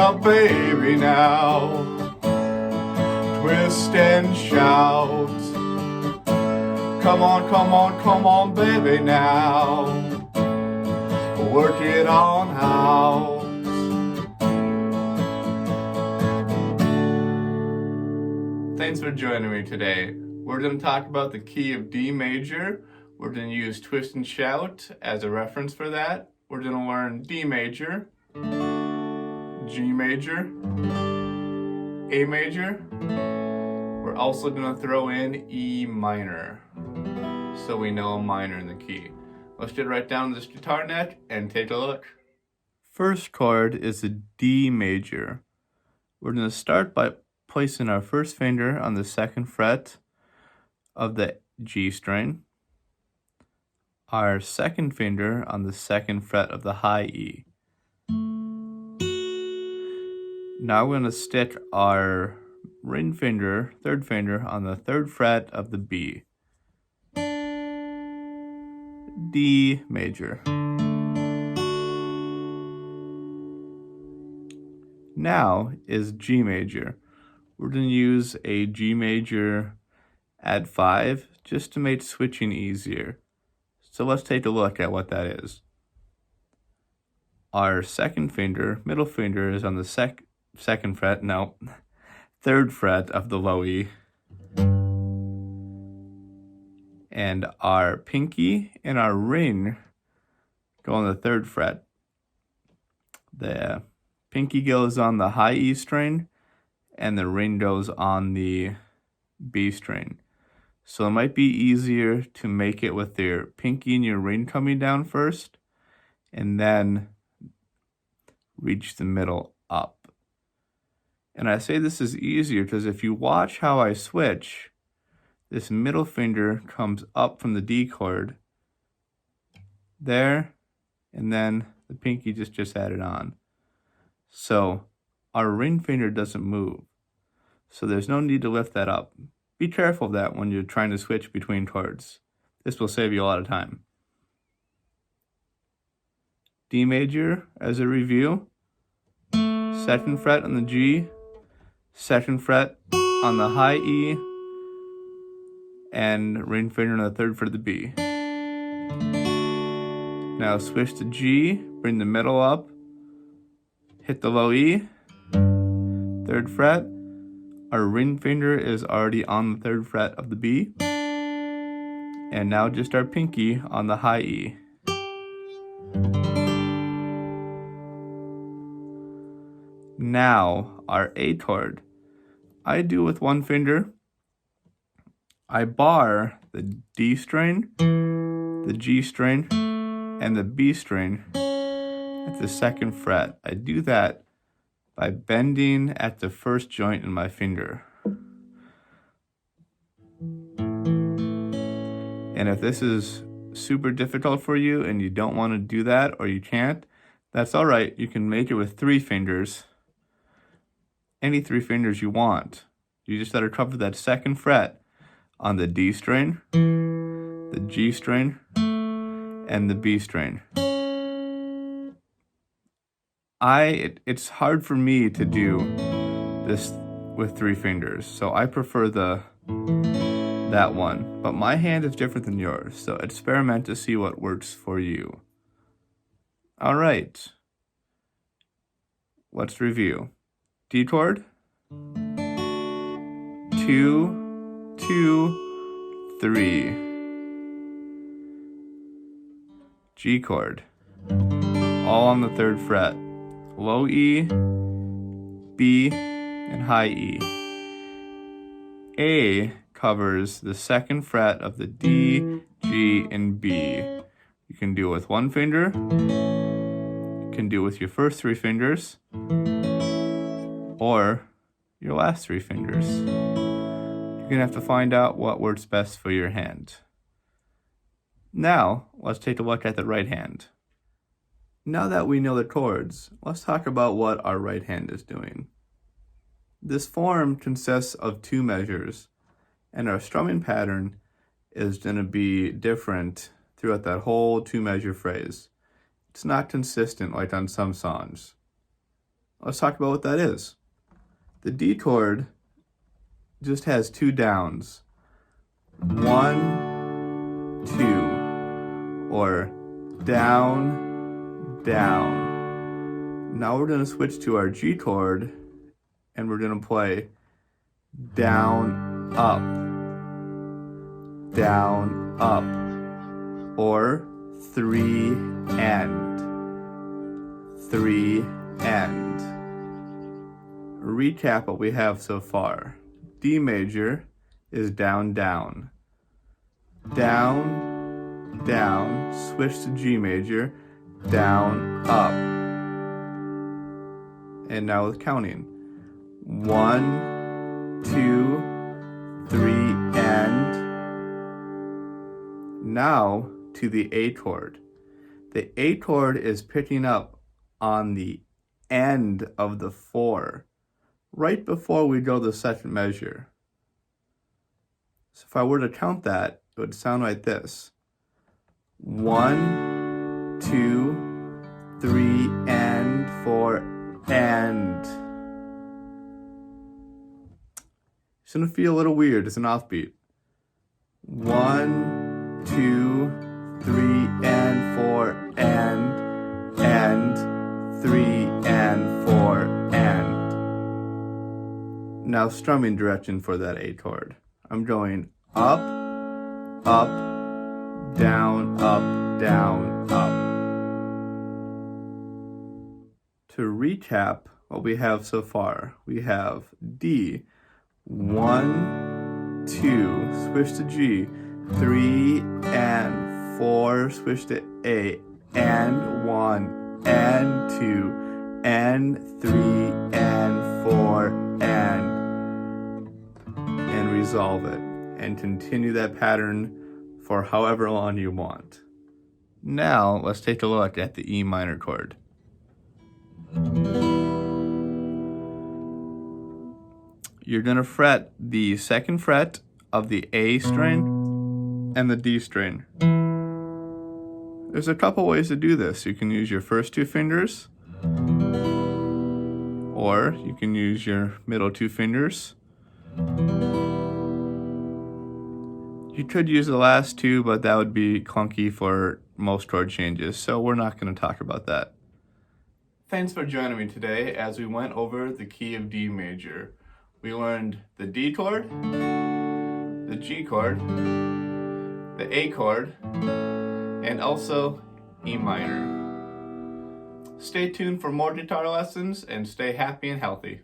up, baby, now. Twist and shout. Come on, come on, come on, baby, now. Work it on out. Thanks for joining me today. We're going to talk about the key of D major. We're going to use twist and shout as a reference for that. We're going to learn D major, G major, A major. We're also going to throw in E minor, so we know a minor in the key. Let's get right down to this guitar neck and take a look. First chord is a D major. We're going to start by placing our first finger on the second fret of the G string, our second finger on the second fret of the high E. Now we're going to stick our ring finger, third finger, on the third fret of the B. D major. Now is G major. We're going to use a G major add 5 just to make switching easier. So let's take a look at what that is. Our second finger, middle finger, is on the second fret, no, third fret of the low E. And our pinky and our ring go on the third fret. The pinky goes on the high E string, and the ring goes on the B string. So it might be easier to make it with your pinky and your ring coming down first, and then reach the middle up. And I say this is easier because if you watch how I switch, this middle finger comes up from the D chord there, and then the pinky just added on. So our ring finger doesn't move. So there's no need to lift that up. Be careful of that when you're trying to switch between chords. This will save you a lot of time. D major as a review. Second fret on the G, second fret on the high E, and ring finger on the third fret of the B. Now switch to G, bring the middle up, hit the low E, third fret. Our ring finger is already on the third fret of the B. And now just our pinky on the high E. Now our A chord. I do with one finger. I bar the D string, the G string, and the B string at the second fret. I do that by bending at the first joint in my finger. And if this is super difficult for you and you don't want to do that, or you can't, that's all right. You can make it with 3 fingers. Any 3 fingers you want. You just got to cover that second fret on the D string, the G string, and the B string. It's hard for me to do this with 3 fingers, so I prefer that one. But my hand is different than yours, so experiment to see what works for you. All right, let's review. D chord, 2, 2, 3. G chord, all on the third fret. Low E, B, and high E. A covers the second fret of the D, G, and B. You can do it with one finger. You can do it with your first 3 fingers. Or your last 3 fingers. You're going to have to find out what works best for your hand. Now, let's take a look at the right hand. Now that we know the chords, let's talk about what our right hand is doing. This form consists of 2 measures, and our strumming pattern is going to be different throughout that whole 2-measure phrase. It's not consistent like on some songs. Let's talk about what that is. The D chord just has 2 downs. 1, 2, or down, down. Now we're going to switch to our G chord and we're going to play down, up, or 3 end, 3 end. Recap what we have so far. D major is down, down, down, down, switch to G major, down, up. And now with counting. 1, 2, 3, and now to the A chord. The A chord is picking up on the end of the 4, right before we go to the second measure. So if I were to count that, it would sound like this. 1, 2, 3, and 4, and. It's gonna feel a little weird, it's an offbeat. 1, 2, 3, and 4, and 3, and 4, and. Now strumming direction for that A chord. I'm going up, up, down, up, down, up. To recap what we have so far, we have D, 1, 2, switch to G, 3, and 4, switch to A, and 1, and 2, and 3, and 4, and resolve it, and continue that pattern for however long you want. Now, let's take a look at the E minor chord. You're going to fret the 2nd fret of the A string and the D string. There's a couple ways to do this. You can use your first 2 fingers, or you can use your middle 2 fingers. You could use the last 2, but that would be clunky for most chord changes, so we're not going to talk about that. Thanks for joining me today as we went over the key of D major. We learned the D chord, the G chord, the A chord, and also E minor. Stay tuned for more guitar lessons and stay happy and healthy.